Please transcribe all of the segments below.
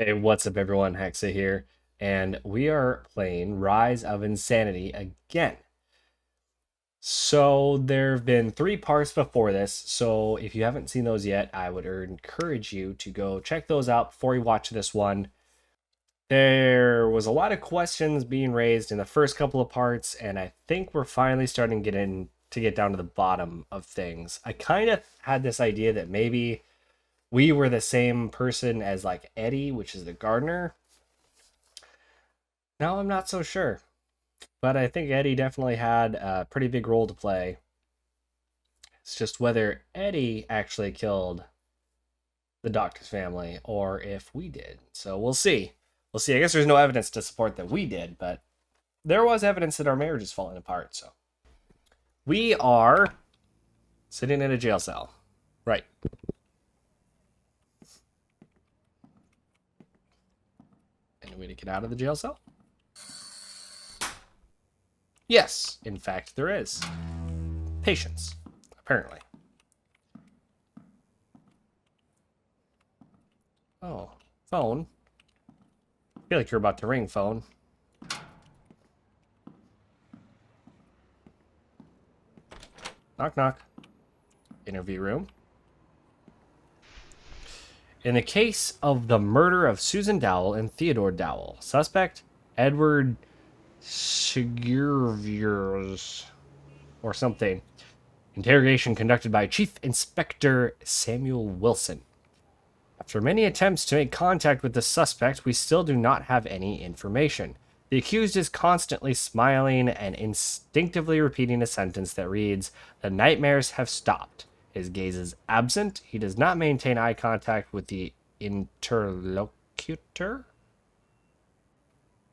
Hey, what's up, everyone? Hexa here, and we are playing Rise of Insanity again. So, there have been three parts before this, so if you haven't seen those yet, I would encourage you to go check those out before you watch this one. There was a lot of questions being raised in the first couple of parts, and I think we're finally starting to get down to the bottom of things. I kind of had this idea that maybe we were the same person as like Eddie, which is the gardener. Now I'm not so sure, but I think Eddie definitely had a pretty big role to play. It's just whether Eddie actually killed the doctor's family or if we did. So we'll see. We'll see. I guess there's no evidence to support that we did, but there was evidence that our marriage is falling apart. So we are sitting in a jail cell. Right. Any way to get out of the jail cell? Yes, in fact, there is. Patience, apparently. Oh, phone. I feel like you're about to ring, phone. Knock, knock. Interview room. In the case of the murder of Susan Dowell and Theodore Dowell, suspect Edward Sigurviers or something. Interrogation conducted by Chief Inspector Samuel Wilson. After many attempts to make contact with the suspect, we still do not have any information. The accused is constantly smiling and instinctively repeating a sentence that reads, "The nightmares have stopped." His gaze is absent. He does not maintain eye contact with the interlocutor.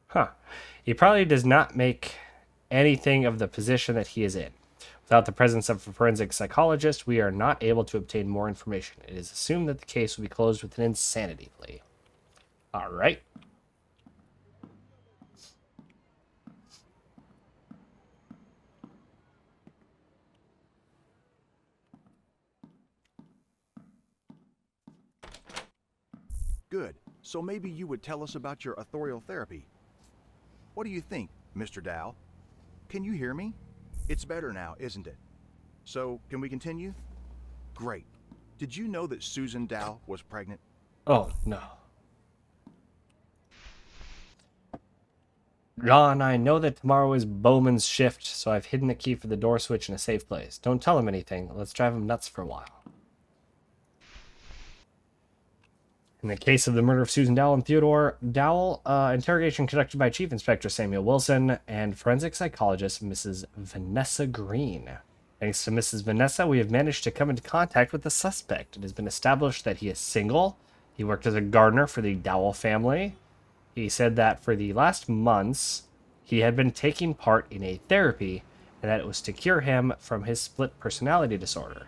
Huh. He probably does not make anything of the position that he is in. Without the presence of a forensic psychologist, we are not able to obtain more information. It is assumed that the case will be closed with an insanity plea. All right. Good. So maybe you would tell us about your authorial therapy. What do you think, Mr. Dow? Can you hear me? It's better now, isn't it? So, can we continue? Great. Did you know that Susan Dow was pregnant? Oh, no. John, I know that tomorrow is Bowman's shift, so I've hidden the key for the door switch in a safe place. Don't tell him anything. Let's drive him nuts for a while. In the case of the murder of Susan Dowell and Theodore Dowell, interrogation conducted by Chief Inspector Samuel Wilson and forensic psychologist Mrs. Vanessa Green. Thanks to Mrs. Vanessa, we have managed to come into contact with the suspect. It has been established that he is single. He worked as a gardener for the Dowell family. He said that for the last months, he had been taking part in a therapy and that it was to cure him from his split personality disorder.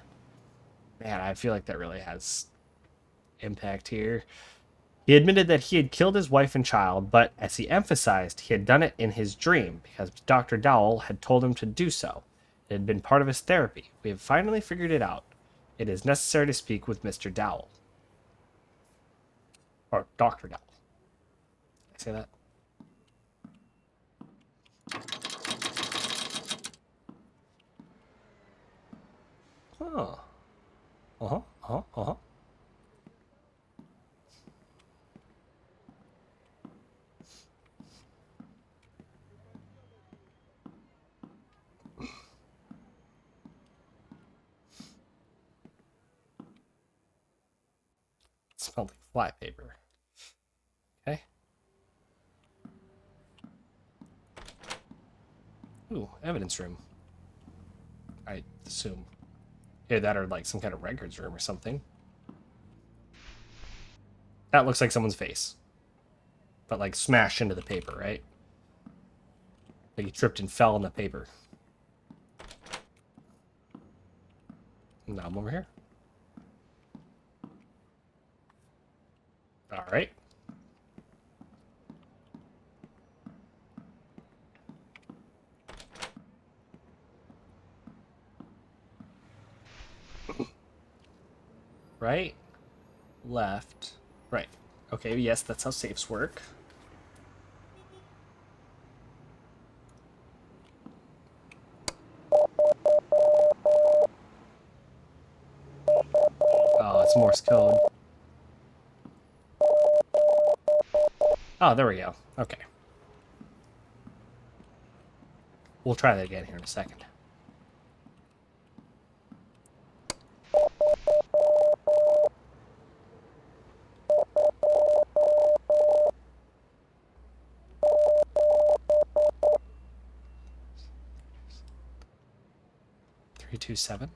Man, I feel like that really has impact here. He admitted that he had killed his wife and child, but as he emphasized, he had done it in his dream because Dr. Dowell had told him to do so. It had been part of his therapy. We have finally figured it out. It is necessary to speak with Mr. Dowell. Or Dr. Dowell. Did I say that? Oh. Uh-huh. Uh-huh. Uh-huh. It smelled like fly paper. Okay. Ooh, evidence room. I assume. Yeah, that or like some kind of records room or something. That looks like someone's face. But like smashed into the paper, right? Like he tripped and fell on the paper. Now I'm over here. All right. Right, left, right. Okay, yes, that's how safes work. Oh, it's Morse code. Oh, there we go. Okay. We'll try that again here in a second. Three, two, seven.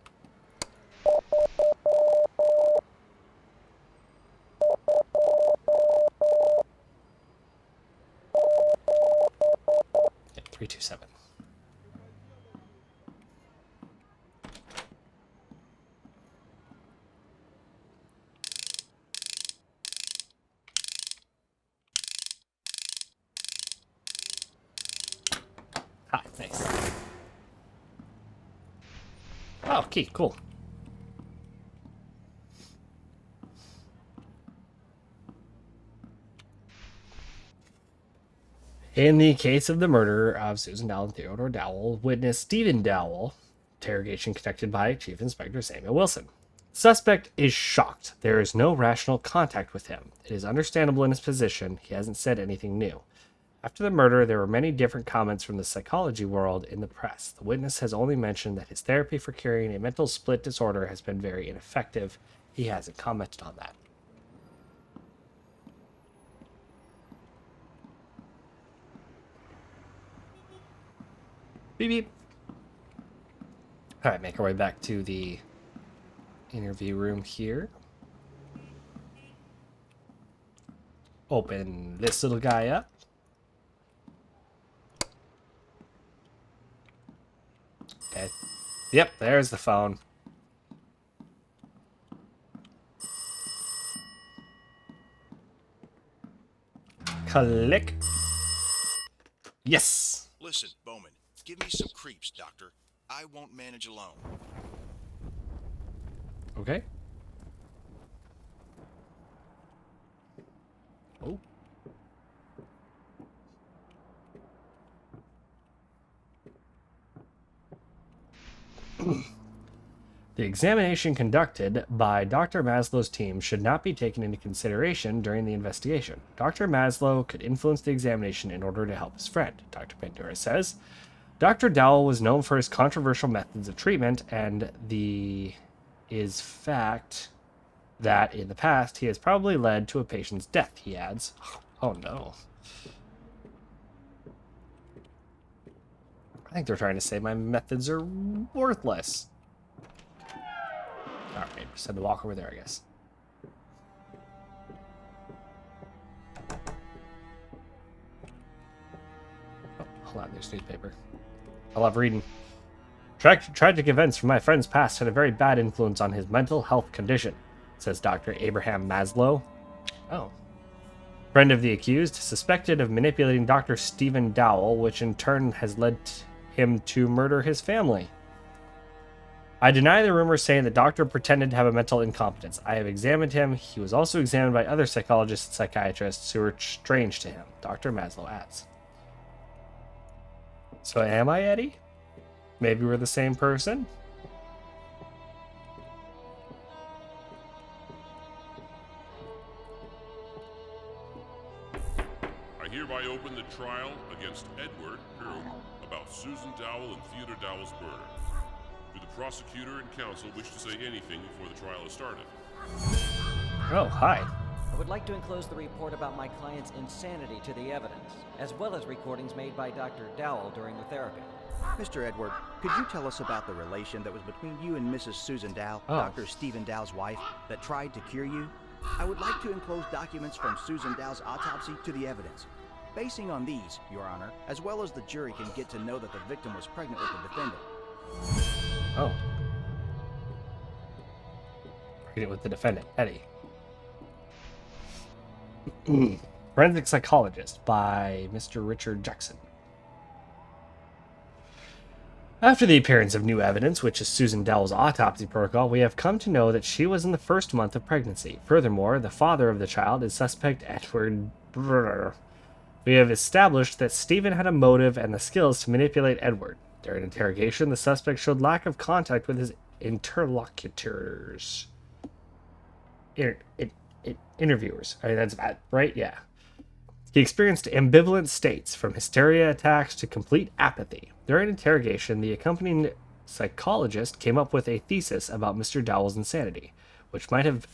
Yeah, 327. Ah, nice. Oh, key, cool. In the case of the murder of Susan Dowell and Theodore Dowell, witness Stephen Dowell, interrogation conducted by Chief Inspector Samuel Wilson. Suspect is shocked. There is no rational contact with him. It is understandable in his position. He hasn't said anything new. After the murder, there were many different comments from the psychology world in the press. The witness has only mentioned that his therapy for curing a mental split disorder has been very ineffective. He hasn't commented on that. Beep beep. All right, make our way back to the interview room here. Open this little guy up. Okay. Yep, there's the phone. Click. Yes. Listen, Bowman, give me some creeps, Doctor. I won't manage alone. Okay. Oh. The examination conducted by Dr. Maslow's team should not be taken into consideration during the investigation. Dr. Maslow could influence the examination in order to help his friend, Dr. Pandura says. Dr. Dowell was known for his controversial methods of treatment, and the is fact that in the past he has probably led to a patient's death, he adds. Oh no. I think they're trying to say my methods are worthless. Alright, just had to walk over there, I guess. Oh, hold on, there's newspaper. I love reading. Tragic events from my friend's past had a very bad influence on his mental health condition, says Dr. Abraham Maslow. Oh. Friend of the accused, suspected of manipulating Dr. Stephen Dowell, which in turn has led him to murder his family. I deny the rumors saying the doctor pretended to have a mental incompetence. I have examined him. He was also examined by other psychologists and psychiatrists who were strange to him, Dr. Maslow adds. So am I Eddie? Maybe we're the same person? I hereby open the trial against Edward Groom about Susan Dowell and Theodore Dowell's murder. Do the prosecutor and counsel wish to say anything before the trial is started? Oh, hi. I would like to enclose the report about my client's insanity to the evidence, as well as recordings made by Dr. Dowell during the therapy. Mr. Edward, could you tell us about the relation that was between you and Mrs. Susan Dowell, Dr. Stephen Dowell's wife, that tried to cure you? I would like to enclose documents from Susan Dowell's autopsy to the evidence. Basing on these, Your Honor, as well as the jury can get to know that the victim was pregnant with the defendant. Oh. Read it with the defendant, Eddie. Forensic Psychologist by Mr. Richard Jackson. After the appearance of new evidence, which is Susan Dowell's autopsy protocol, we have come to know that she was in the first month of pregnancy. Furthermore, the father of the child is suspect Edward Brr. We have established that Stephen had a motive and the skills to manipulate Edward. During interrogation, the suspect showed lack of contact with his interlocutors. Interviewers. I mean, that's bad, right? Yeah. He experienced ambivalent states, from hysteria attacks to complete apathy. During interrogation, the accompanying psychologist came up with a thesis about Mr. Dowell's insanity, which might have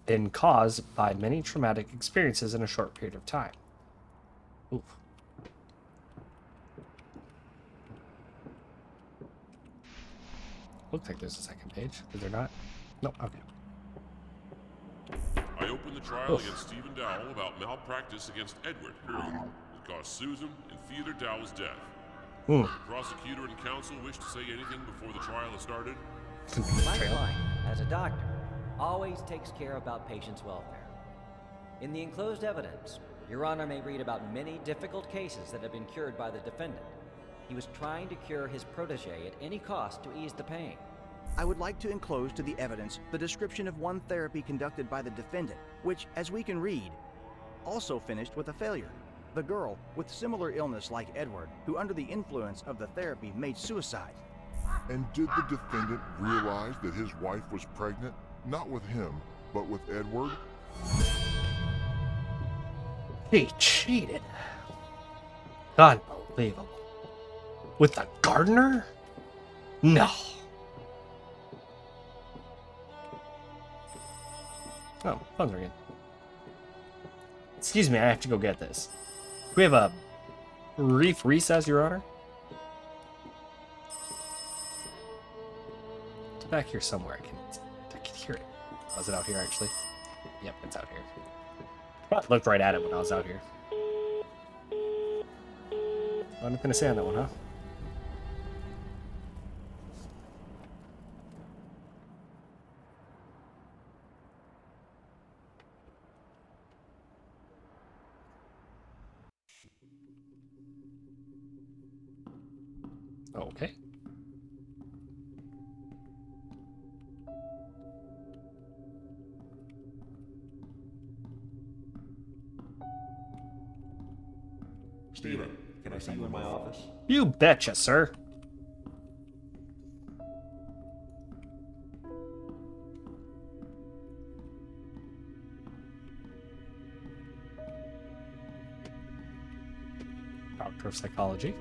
been caused by many traumatic experiences in a short period of time. Oof. Looks like there's a second page. Is there not? No, okay. I open the trial against Stephen Dowell about malpractice against Edward, that caused Susan and Theodore Dowell's death. The prosecutor and counsel wish to say anything before the trial has started? My client, as a doctor, always takes care about patients' welfare. In the enclosed evidence, Your Honor may read about many difficult cases that have been cured by the defendant. He was trying to cure his protege at any cost to ease the pain. I would like to enclose to the evidence the description of one therapy conducted by the defendant, which, as we can read, also finished with a failure. The girl, with similar illness like Edward, who under the influence of the therapy made suicide. And did the defendant realize that his wife was pregnant, not with him, but with Edward? He cheated. Unbelievable. With the gardener? No. Oh, phone's ringing. Excuse me, I have to go get this. Do we have a brief recess, Your Honor? It's back here somewhere. I can hear it. Oh, is it out here, actually? Yep, it's out here. I looked right at it when I was out here. Nothing to say on that one, huh? Okay. Steven, can I see you in my office? You betcha, sir. Doctor of Psychology.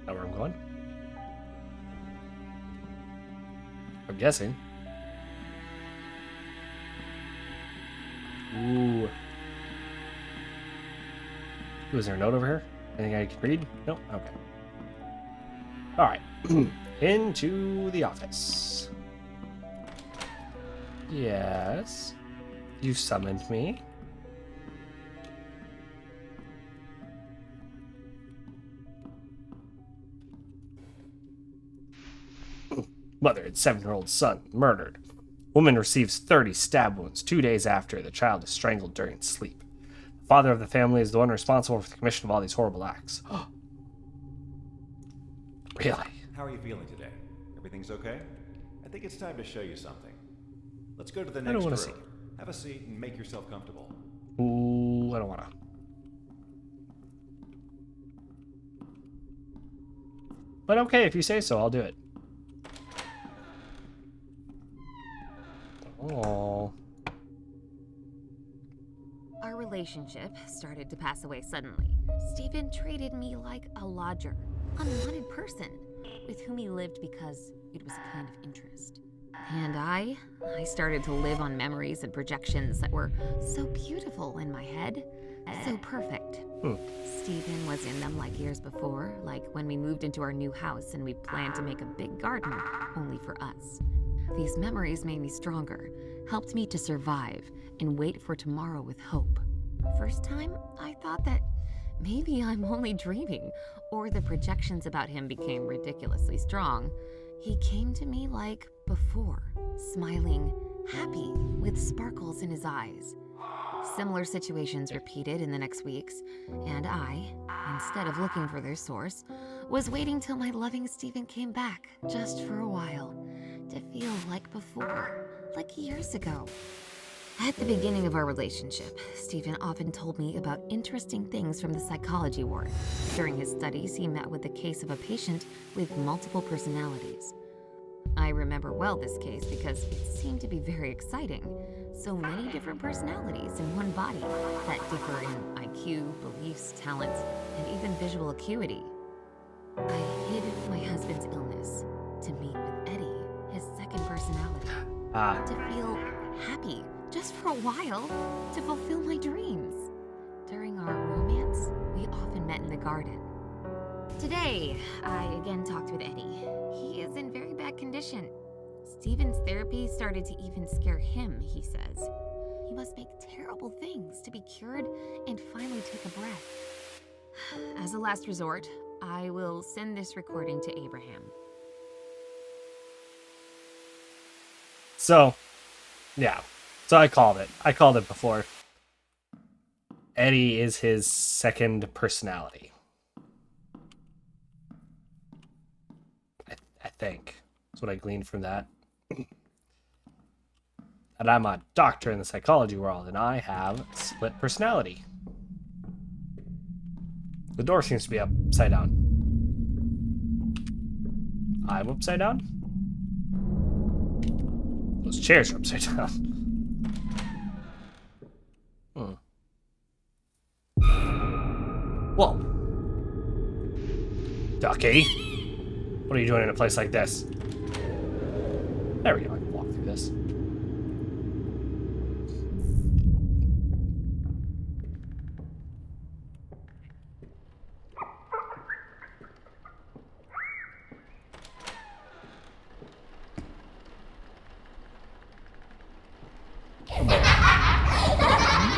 Know where I'm going? I'm guessing. Ooh. Ooh, is there a note over here? Anything I can read? Nope. Okay. Alright. Into the office. Yes. You summoned me. Mother and 7-year-old son murdered. Woman receives 30 stab wounds 2 days after the child is strangled during sleep. The father of the family is the one responsible for the commission of all these horrible acts. Really? How are you feeling today? Everything's okay? I think it's time to show you something. Let's go to the next room. wanna see. Have a seat and make yourself comfortable. Ooh, I don't wanna. But okay, if you say so, I'll do it. Oh. Our relationship started to pass away suddenly. Stephen treated me like a lodger, unwanted person, with whom he lived because it was a kind of interest. And I started to live on memories and projections that were so beautiful in my head, so perfect. Stephen was in them like years before, like when we moved into our new house and we planned to make a big garden only for us. These memories made me stronger, helped me to survive and wait for tomorrow with hope. First time, I thought that maybe I'm only dreaming, or the projections about him became ridiculously strong. He came to me like before, smiling, happy, with sparkles in his eyes. Similar situations repeated in the next weeks, and I, instead of looking for their source, was waiting till my loving Stephen came back, just for a while, to feel like before, like years ago. At the beginning of our relationship, Stephen often told me about interesting things from the psychology ward. During his studies, he met with the case of a patient with multiple personalities. I remember well this case because it seemed to be very exciting. So many different personalities in one body that differ in IQ, beliefs, talents, and even visual acuity. I hid my husband's illness to meet with Eddie, his second personality, to feel happy just for a while, to fulfill my dreams. During our romance, we often met in the garden. Today, I again talked with Eddie. He is in very bad condition. Stephen's therapy started to even scare him, he says. He must make terrible things to be cured and finally take a breath. As a last resort, I will send this recording to Abraham. So, yeah. So I called it. I called it before. Eddie is his second personality. I think. That's what I gleaned from that. And I'm a doctor in the psychology world, and I have split personality. The door seems to be upside down. I'm upside down? Those chairs are upside down. Whoa. Ducky. What are you doing in a place like this? There we go, I can walk through this.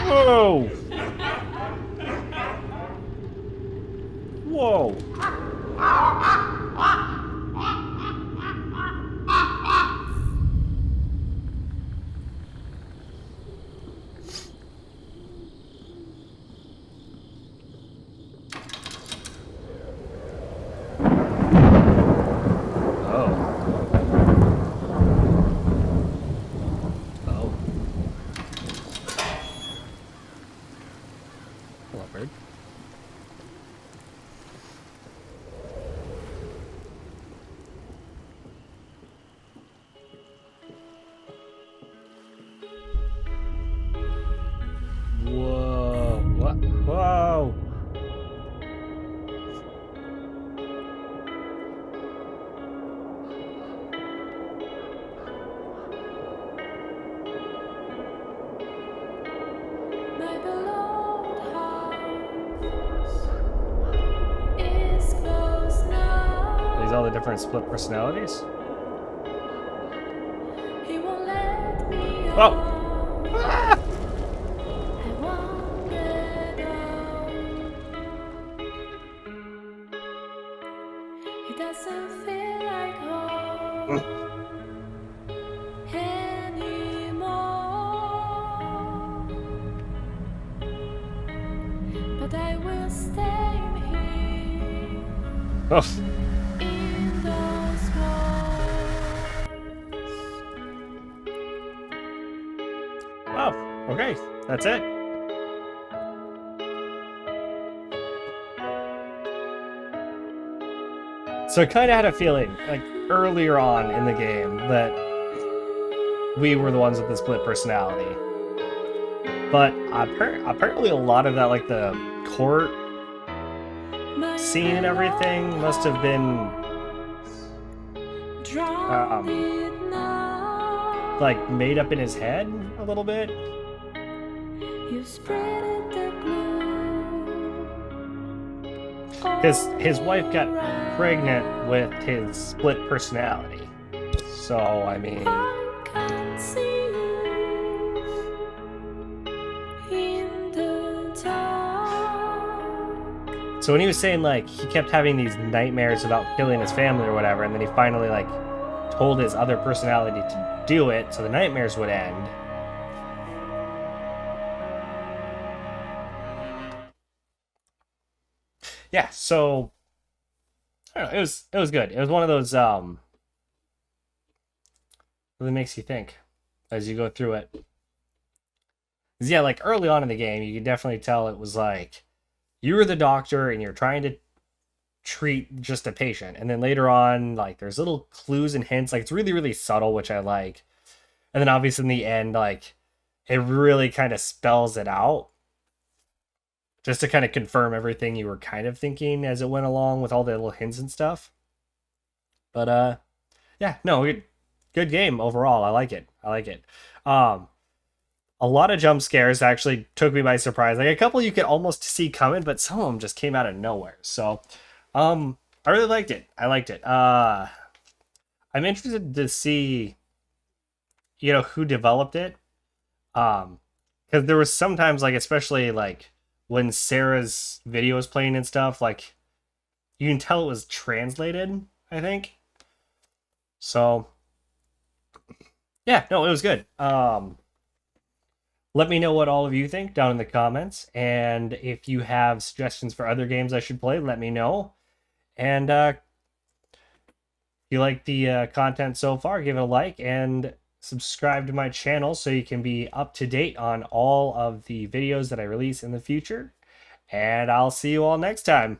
Whoa! Whoa! Leopard. Whoa! What? Whoa! My beloved house is close now. These all the different split personalities? He won't let me Oh! out. Ah! I won't get out. It doesn't feel like home anymore. But I will stay here Oh. in those walls. Wow. Okay. That's it. So I kind of had a feeling, like, earlier on in the game that we were the ones with the split personality. But apparently a lot of that, like, the court My scene and everything must have been, drowned it now. like, made up in his head a little bit. You spread the glue. Because his wife got pregnant with his split personality. So, I mean... I can't see you in the dark. So when he was saying, like, he kept having these nightmares about killing his family or whatever, and then he finally, like, told his other personality to do it so the nightmares would end. yeah, so I don't know, it was good. It was one of those really makes you think as you go through it. 'Cause, yeah, like early on in the game, you could definitely tell it was like you were the doctor and you're trying to treat just a patient, and then later on, like there's little clues and hints, like it's really really subtle, which I like. And then obviously in the end, like it really kind of spells it out, just to kind of confirm everything you were kind of thinking as it went along with all the little hints and stuff. But yeah, no, good game overall. I like it. I like it. A lot of jump scares actually took me by surprise. Like a couple you could almost see coming, but some of them just came out of nowhere. So, I really liked it. I liked it. I'm interested to see, who developed it. Because there was sometimes, like, especially like when Sarah's video was playing and stuff, like you can tell it was translated, I think. So yeah, no, it was good. Let me know what all of you think down in the comments, and if you have suggestions for other games I should play, let me know. And if you like the content so far, give it a like and subscribe to my channel so you can be up to date on all of the videos that I release in the future. And I'll see you all next time.